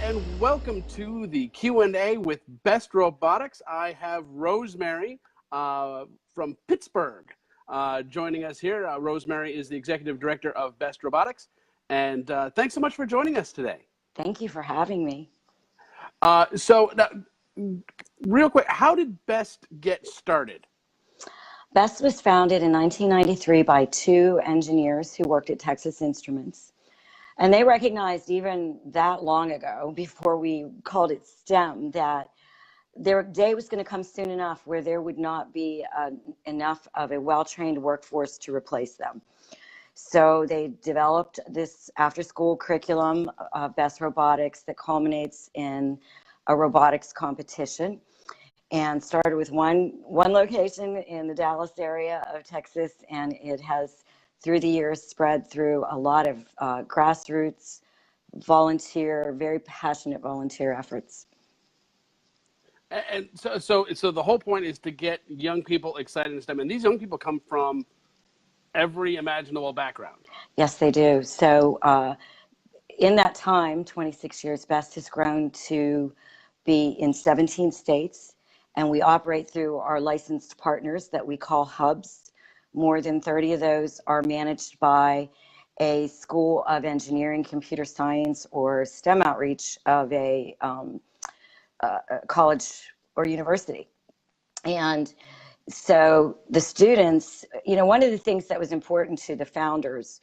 and welcome to the Q&A with Best Robotics. I have Rosemary from Pittsburgh joining us here. Rosemary is the Executive Director of Best Robotics, and thanks so much for joining us today. Thank you for having me. So, real quick, how did Best get started? Best was founded in 1993 by two engineers who worked at Texas Instruments. And they recognized even that long ago, before we called it STEM, that their day was going to come soon enough where there would not be enough of a well-trained workforce to replace them. So they developed this after-school curriculum of Best Robotics that culminates in a robotics competition, and started with one location in the Dallas area of Texas, and it has through the years spread through a lot of grassroots very passionate volunteer efforts. And so the whole point is to get young people excited in STEM, and these young people come from every imaginable background. Yes, they do. So in that time, 26 years, Best has grown to be in 17 states, and we operate through our licensed partners that we call hubs. More than 30 of those are managed by a school of engineering, computer science, or STEM outreach of a college or university. And so the students, one of the things that was important to the founders,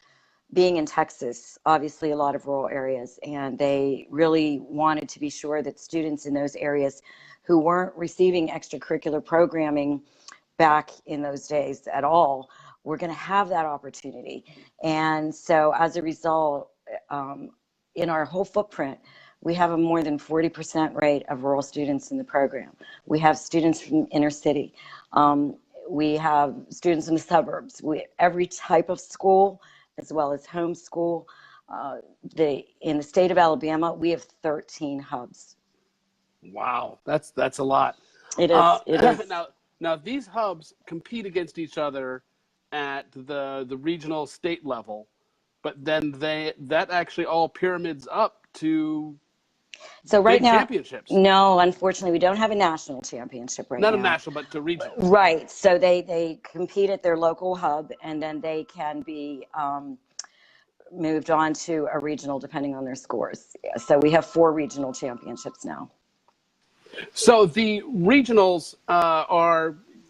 being in Texas, obviously a lot of rural areas, and they really wanted to be sure that students in those areas who weren't receiving extracurricular programming back in those days at all, we're going to have that opportunity. And so as a result, in our whole footprint, we have a more than 40% rate of rural students in the program. We have students from inner city. We have students in the suburbs. Every type of school, as well as homeschool. In the state of Alabama, we have 13 hubs. Wow, that's a lot. It is. It is. Now, these hubs compete against each other at the regional state level, but then that actually all pyramids up to right now, championships. No, unfortunately, we don't have a national championship right now. Not a national, but to regional. Right. So they compete at their local hub, and then they can be moved on to a regional depending on their scores. So we have 4 regional championships now. So the regionals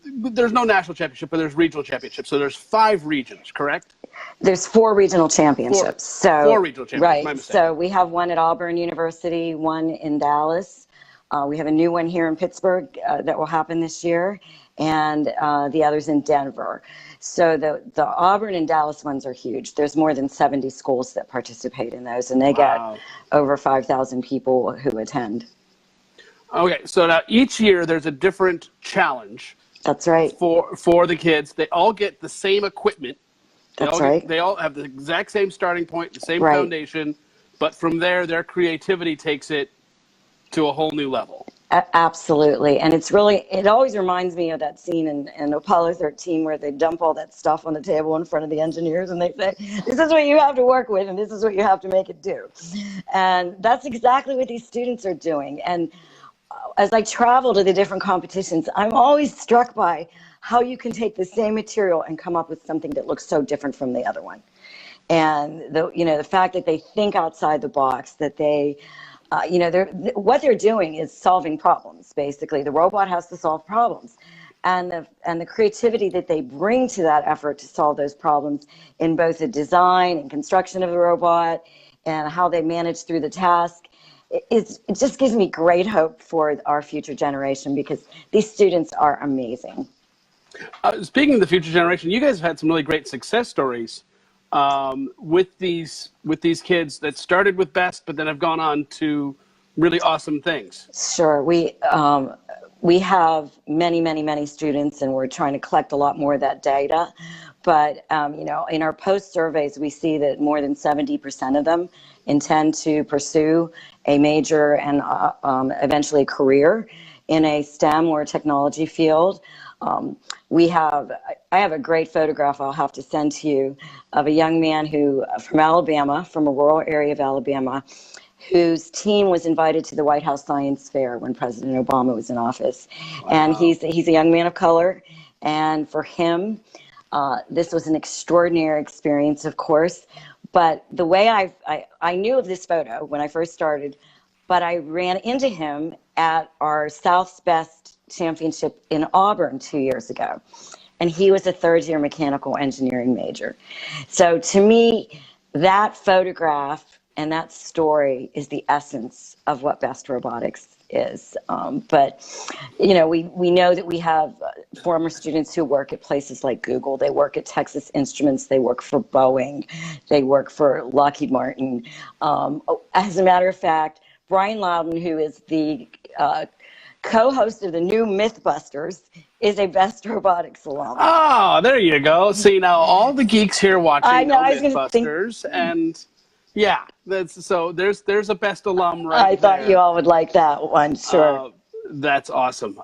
there's no national championship, but there's regional championships. So there's 5 regions, correct? There's 4 regional championships. 4 regional championships, right. My mistake. So we have one at Auburn University, one in Dallas. We have a new one here in Pittsburgh that will happen this year, and the others in Denver. So the Auburn and Dallas ones are huge. There's more than 70 schools that participate in those, and they get over 5,000 people who attend. Okay, so now each year there's a different challenge. That's right. For the kids. They all get the same equipment. That's right. They all have the exact same starting point, the same foundation, but from there, their creativity takes it to a whole new level. Absolutely. And it always reminds me of that scene in Apollo 13 where they dump all that stuff on the table in front of the engineers and they say, this is what you have to work with and this is what you have to make it do. And that's exactly what these students are doing. And as I travel to the different competitions, I'm always struck by how you can take the same material and come up with something that looks so different from the other one. And the fact that they think outside the box, that they, what they're doing is solving problems. Basically, the robot has to solve problems, and the creativity that they bring to that effort to solve those problems in both the design and construction of the robot, and how they manage through the task. It just gives me great hope for our future generation because these students are amazing. Speaking of the future generation, you guys have had some really great success stories with these kids that started with Best, but then have gone on to really awesome things. Sure, we have many students, and we're trying to collect a lot more of that data. But in our post surveys, we see that more than 70% of them intend to pursue a major and eventually a career in a STEM or technology field. I have a great photograph I'll have to send to you of a young man from Alabama, from a rural area of Alabama, whose team was invited to the White House Science Fair when President Obama was in office. Wow. And he's a young man of color. And for him, this was an extraordinary experience, of course. But the way I knew of this photo when I first started, but I ran into him at our South's Best Championship in Auburn 2 years ago. And he was a third-year mechanical engineering major. So to me, that photograph and that story is the essence of what Best Robotics is. But, you know, we know that we have former students who work at places like Google. They work at Texas Instruments. They work for Boeing. They work for Lockheed Martin. As a matter of fact, Brian Loudon, who is the co-host of the new Mythbusters, is a Best Robotics alum. Oh, there you go. See, now all the geeks here watching know Mythbusters, and yeah, so there's a Best alum right there. I thought you all would like that one, sure. That's awesome.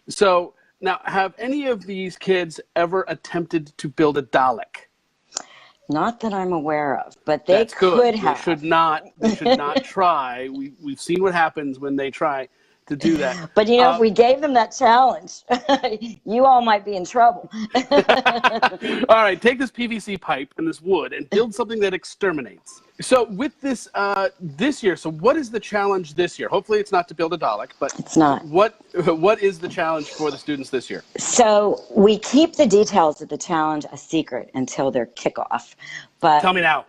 So now, have any of these kids ever attempted to build a Dalek? Not that I'm aware of, but they could have. They should not try. We've seen what happens when they try to do that. But you know, if we gave them that challenge, you all might be in trouble. All right, take this PVC pipe and this wood and build something that exterminates. So with this this year, so what is the challenge this year? Hopefully it's not to build a Dalek, but it's not. What is the challenge for the students this year? So we keep the details of the challenge a secret until their kickoff. But tell me now.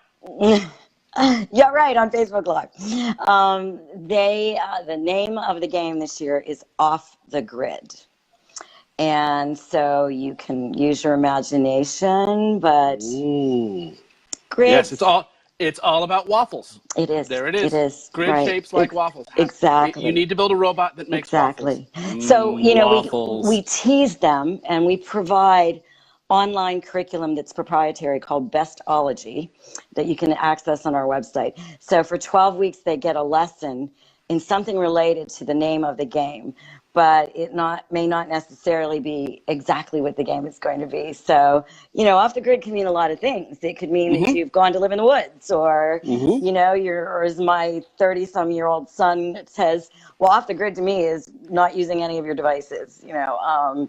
Yeah, right, on Facebook Live. The name of the game this year is Off the Grid. And so you can use your imagination, but grid. Yes, it's all about waffles. It is. There it is. It is. Grid right. shapes like waffles. Exactly. You need to build a robot that makes waffles. Exactly. So, you know, we tease them and we provide online curriculum that's proprietary called Bestology that you can access on our website. So for 12 weeks, they get a lesson in something related to the name of the game, but it may not necessarily be exactly what the game is going to be. So, you know, off the grid can mean a lot of things. It could mean that you've gone to live in the woods, or, you know, or as my 30-some-year-old son says, well, off the grid to me is not using any of your devices, you know,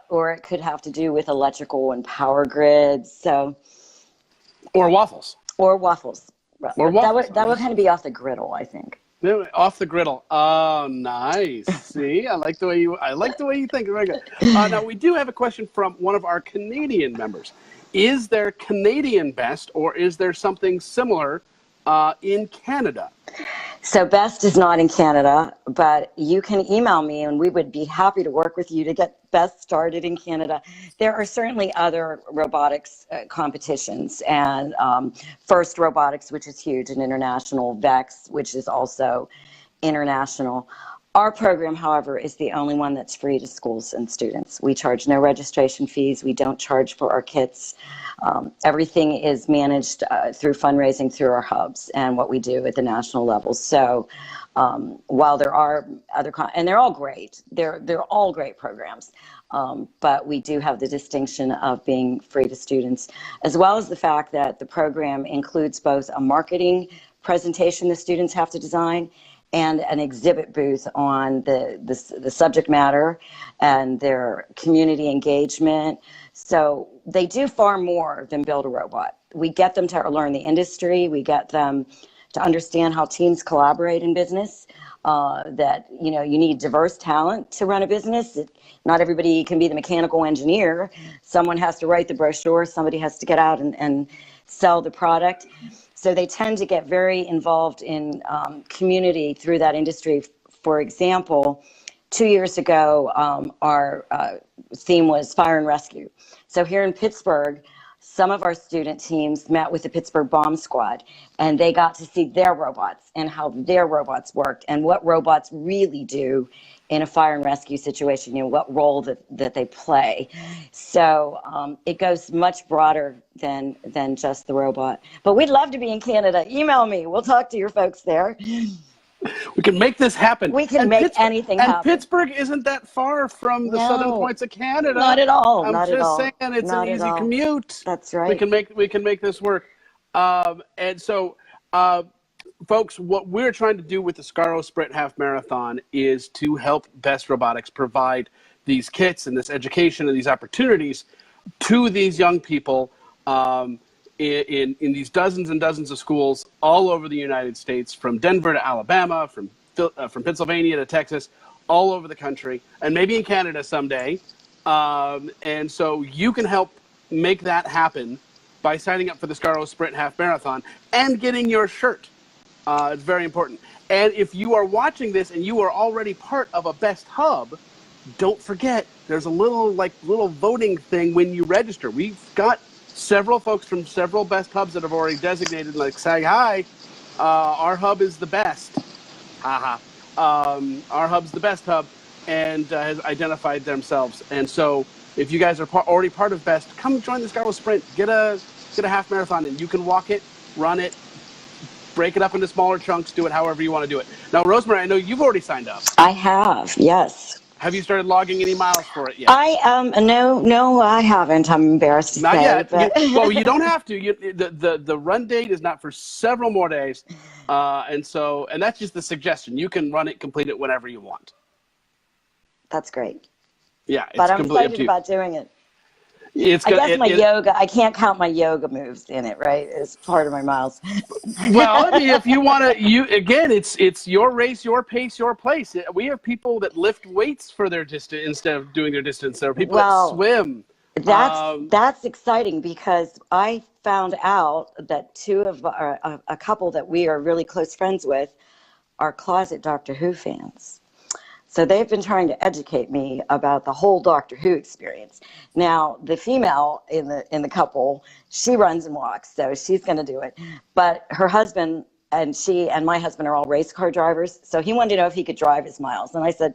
or it could have to do with electrical and power grids. So, or waffles. Or waffles. Or waffles. That would kind of be off the griddle, I think. Off the griddle. Oh, nice. See, I like the way you think. Very good. Now we do have a question from one of our Canadian members. Is there Canadian Best, or is there something similar in Canada? So Best is not in Canada, but you can email me and we would be happy to work with you to get Best started in Canada. There are certainly other robotics competitions, and First Robotics, which is huge and international, VEX, which is also international. Our program, however, is the only one that's free to schools and students. We charge no registration fees. We don't charge for our kits. Everything is managed through fundraising through our hubs and what we do at the national level. So while there are other, and they're all great, they're all great programs, but we do have the distinction of being free to students, as well as the fact that the program includes both a marketing presentation the students have to design and an exhibit booth on the subject matter and their community engagement. So they do far more than build a robot. We get them to learn the industry. We get them to understand how teams collaborate in business, that, you know, you need diverse talent to run a business. Not everybody can be the mechanical engineer. Someone has to write the brochure. Somebody has to get out and sell the product. So they tend to get very involved in community through that industry. For example, 2 years ago, our theme was fire and rescue. So here in Pittsburgh, some of our student teams met with the Pittsburgh Bomb Squad, and they got to see their robots and how their robots worked and what robots really do in a fire and rescue situation, you know, what role that they play. So it goes much broader than just the robot. But we'd love to be in Canada. Email me. We'll talk to your folks there. We can make this happen. We can make anything happen. And Pittsburgh isn't that far from the southern points of Canada. Not at all. I'm not just at all. saying it's not an easy commute. That's right. We can make this work. And so folks, what we're trying to do with the Skaro Sprint Half-Marathon is to help Best Robotics provide these kits and this education and these opportunities to these young people in these dozens and dozens of schools all over the United States, from Denver to Alabama, from Pennsylvania to Texas, all over the country, and maybe in Canada someday. And so you can help make that happen by signing up for the Skaro Sprint Half-Marathon and getting your shirt. It's very important. And if you are watching this and you are already part of a Best Hub, don't forget there's a little voting thing when you register. We've got several folks from several Best Hubs that have already designated, like, saying, hi, our hub is the best. Haha. Our hub's the Best Hub, and has identified themselves. And so if you guys are already part of Best, come join the Skaro Sprint. Get a half marathon, and you can walk it, run it, break it up into smaller chunks, do it however you want to do it. Now, Rosemary, I know you've already signed up. I have, yes. Have you started logging any miles for it yet? No, I haven't. I'm embarrassed to say. Not yet. But... well, you don't have to. The run date is not for several more days, and that's just the suggestion. You can run it, complete it whenever you want. That's great. Yeah, it's but I'm completely excited about doing it. I guess my yoga, I can't count my yoga moves in it, right? As part of my miles. Well, I mean, if you want to, again, it's your race, your pace, your place. We have people that lift weights for their distance instead of doing their distance. There are people that swim. That's exciting, because I found out that a couple that we are really close friends with are closet Doctor Who fans. So they've been trying to educate me about the whole Doctor Who experience. Now, the female in the couple, she runs and walks, so she's going to do it. But her husband and she and my husband are all race car drivers, so he wanted to know if he could drive his miles. And I said,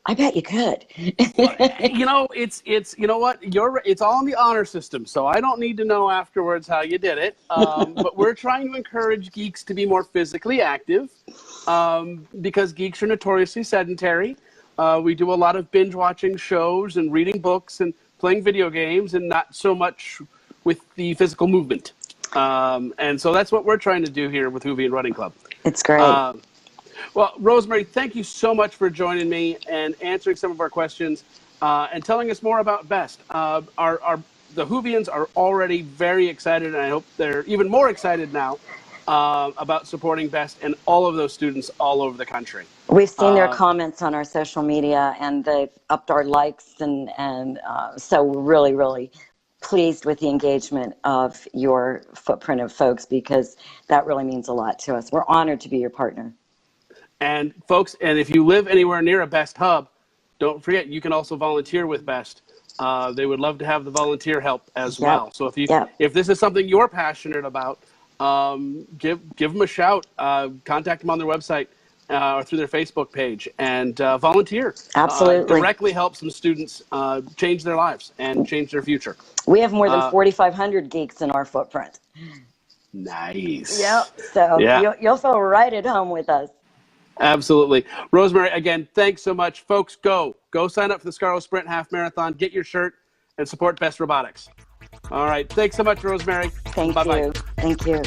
I bet you could. You know, it's you know what, it's all in the honor system, so I don't need to know afterwards how you did it. But we're trying to encourage geeks to be more physically active, because geeks are notoriously sedentary. We do a lot of binge watching shows and reading books and playing video games, and not so much with the physical movement. And so that's what we're trying to do here with Whovian Running Club. It's great. Well, Rosemary, thank you so much for joining me and answering some of our questions, and telling us more about Best. The Whovians are already very excited, and I hope they're even more excited now about supporting Best and all of those students all over the country. We've seen their comments on our social media, and they've upped our likes, and so we're really, really pleased with the engagement of your footprint of folks, because that really means a lot to us. We're honored to be your partner. And folks, and if you live anywhere near a Best Hub, don't forget you can also volunteer with Best. They would love to have the volunteer help as well. So if this is something you're passionate about, give them a shout. Contact them on their website or through their Facebook page, and volunteer. Absolutely. Directly help some students change their lives and change their future. We have more than 4,500 geeks in our footprint. Nice. Yep. So you'll feel right at home with us. Absolutely. Rosemary, again, thanks so much. Folks, go sign up for the Skaro Sprint Half-Marathon, get your shirt, and support Best Robotics. All right. Thanks so much, Rosemary. Thank you. Thank you.